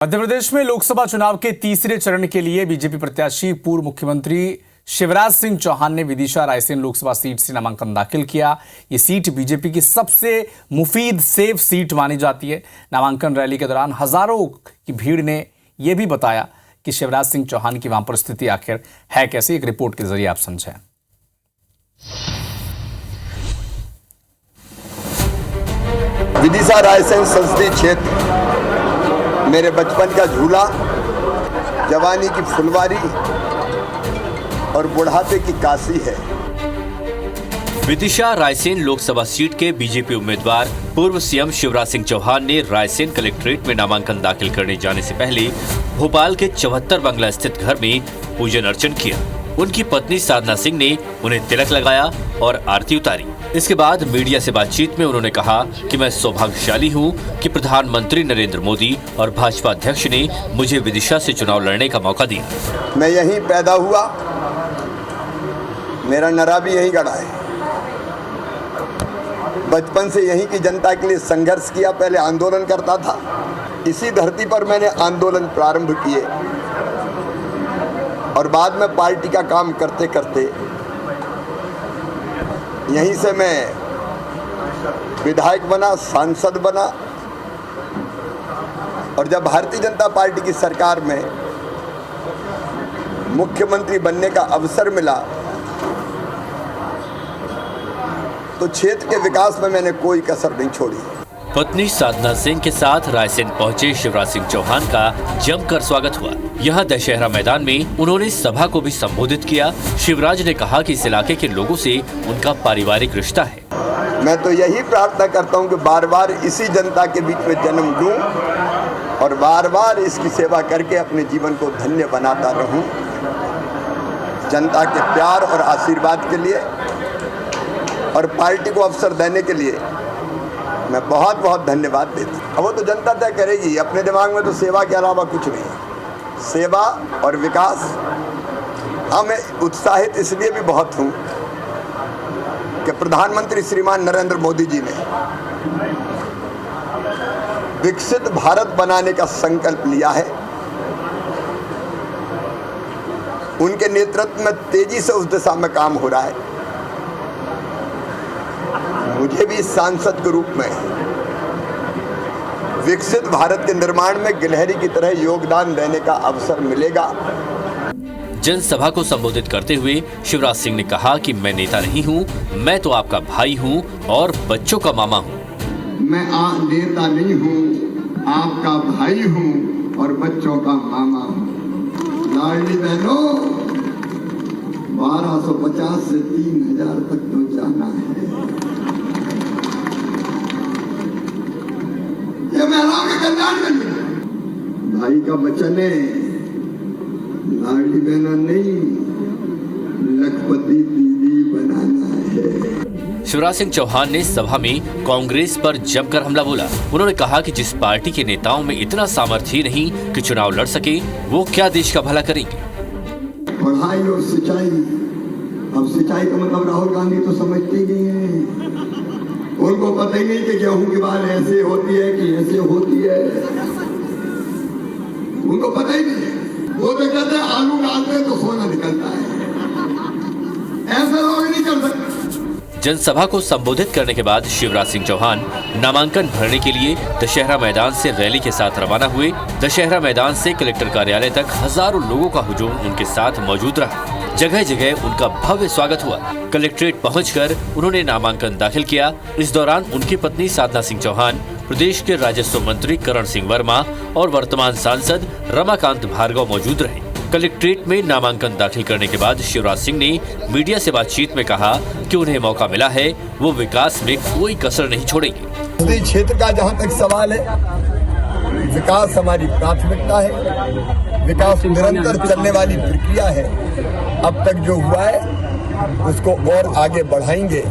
मध्य प्रदेश में लोकसभा चुनाव के तीसरे चरण के लिए बीजेपी प्रत्याशी पूर्व मुख्यमंत्री शिवराज सिंह चौहान ने विदिशा रायसेन लोकसभा सीट से नामांकन दाखिल किया। ये सीट बीजेपी की सबसे मुफीद सेफ सीट मानी जाती है। नामांकन रैली के दौरान हजारों की भीड़ ने यह भी बताया कि शिवराज सिंह चौहान की वहां परिस्थिति आखिर है कैसी। एक रिपोर्ट के जरिए आप समझें। विदिशा रायसेन संसदीय क्षेत्र मेरे बचपन का झूला, जवानी की फुलवारी और बुढ़ापे की काशी है। विदिशा रायसेन लोकसभा सीट के बीजेपी उम्मीदवार पूर्व सीएम शिवराज सिंह चौहान ने रायसेन कलेक्ट्रेट में नामांकन दाखिल करने जाने से पहले भोपाल के 74 बंगला स्थित घर में पूजन अर्चन किया। उनकी पत्नी साधना सिंह ने उन्हें तिलक लगाया और आरती उतारी। इसके बाद मीडिया से बातचीत में उन्होंने कहा कि मैं सौभाग्यशाली हूं कि प्रधानमंत्री नरेंद्र मोदी और भाजपा अध्यक्ष ने मुझे विदिशा से चुनाव लड़ने का मौका दिया। मैं यहीं पैदा हुआ, मेरा नरा भी यहीं गड़ा है। बचपन से यहीं की जनता के लिए संघर्ष किया, पहले आंदोलन करता था। इसी धरती पर मैंने आंदोलन प्रारंभ किए और बाद में पार्टी का काम करते करते यहीं से मैं विधायक बना, सांसद बना और जब भारतीय जनता पार्टी की सरकार में मुख्यमंत्री बनने का अवसर मिला तो क्षेत्र के विकास में मैंने कोई कसर नहीं छोड़ी। पत्नी साधना सिंह के साथ रायसेन पहुंचे शिवराज सिंह चौहान का जमकर स्वागत हुआ। यहाँ दशहरा मैदान में उन्होंने सभा को भी संबोधित किया। शिवराज ने कहा कि इस इलाके के लोगों से उनका पारिवारिक रिश्ता है। मैं तो यही प्रार्थना करता हूँ कि बार बार इसी जनता के बीच में जन्म लूं और बार बार इसकी सेवा करके अपने जीवन को धन्य बनाता रहूं। जनता के प्यार और आशीर्वाद के लिए और पार्टी को अवसर देने के लिए मैं बहुत बहुत धन्यवाद देता हूँ। अब वो तो जनता तय करेगी। अपने दिमाग में तो सेवा के अलावा कुछ नहीं है। सेवा और विकास। हाँ, मैं उत्साहित इसलिए भी बहुत हूँ कि प्रधानमंत्री श्रीमान नरेंद्र मोदी जी ने विकसित भारत बनाने का संकल्प लिया है। उनके नेतृत्व में तेजी से उस दिशा में काम हो रहा है। मुझे भी सांसद के रूप में विकसित भारत के निर्माण में गिलहरी की तरह योगदान देने का अवसर मिलेगा। जनसभा को संबोधित करते हुए शिवराज सिंह ने कहा कि मैं नेता नहीं हूं, मैं तो आपका भाई हूं और बच्चों का मामा हूं। मैं नेता नहीं हूं, आपका भाई हूं और बच्चों का मामा हूं। लाडली बहनों, 1250 से 3000 तक तो जाना है। ये महिलाओं के कल्याण के लिए भाई का वचन है। लाडली बहना नहीं, लखपति दीदी बनाना है। शिवराज सिंह चौहान ने सभा में कांग्रेस पर जमकर हमला बोला। उन्होंने कहा कि जिस पार्टी के नेताओं में इतना सामर्थ्य ही नहीं कि चुनाव लड़ सके, वो क्या देश का भला करेंगे। पढ़ाई और सिंचाई। अब सिंचाई का मतलब राहुल गांधी तो समझते ही नहीं है। उनको पता ही नहीं कि गेहूं की बाल ऐसे होती है कि ऐसे होती है। उनको पता ही नहीं। वो तो कहते हैं आलू डालते हैं तो सोना निकलता है। ऐसे लोग नहीं कर सकते। जनसभा को संबोधित करने के बाद शिवराज सिंह चौहान नामांकन भरने के लिए दशहरा मैदान से रैली के साथ रवाना हुए। दशहरा मैदान से कलेक्टर कार्यालय तक हजारों लोगों का हुजूम उनके साथ मौजूद रहा। जगह जगह उनका भव्य स्वागत हुआ। कलेक्ट्रेट पहुंचकर उन्होंने नामांकन दाखिल किया। इस दौरान उनकी पत्नी साधना सिंह चौहान, प्रदेश के राजस्व मंत्री करण सिंह वर्मा और वर्तमान सांसद रमाकांत भार्गव मौजूद रहे। कलेक्ट्रेट में नामांकन दाखिल करने के बाद शिवराज सिंह ने मीडिया से बातचीत में कहा कि उन्हें मौका मिला है, वो विकास में कोई कसर नहीं छोड़ेंगे। क्षेत्र का जहाँ तक सवाल है, विकास हमारी प्राथमिकता है। विकास निरंतर चलने वाली प्रक्रिया है। अब तक जो हुआ है उसको और आगे बढ़ाएंगे।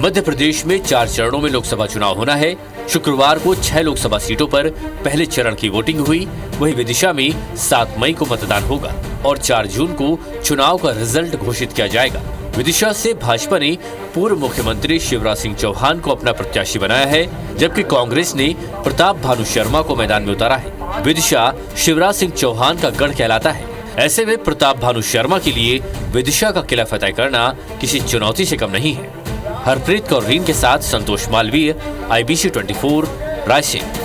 मध्य प्रदेश में 4 चरणों में लोकसभा चुनाव होना है। शुक्रवार को 6 लोकसभा सीटों पर पहले चरण की वोटिंग हुई। वहीं विदिशा में 7 मई को मतदान होगा और 4 जून को चुनाव का रिजल्ट घोषित किया जाएगा। विदिशा से भाजपा ने पूर्व मुख्यमंत्री शिवराज सिंह चौहान को अपना प्रत्याशी बनाया है, जबकि कांग्रेस ने प्रताप भानु शर्मा को मैदान में उतारा है। विदिशा शिवराज सिंह चौहान का गढ़ कहलाता है। ऐसे में प्रताप भानु शर्मा के लिए विदिशा का किला फतेह करना किसी चुनौती से कम नहीं है। हरप्रीत कौर रीन के साथ संतोष मालवीय, IBC 24, रायसेन।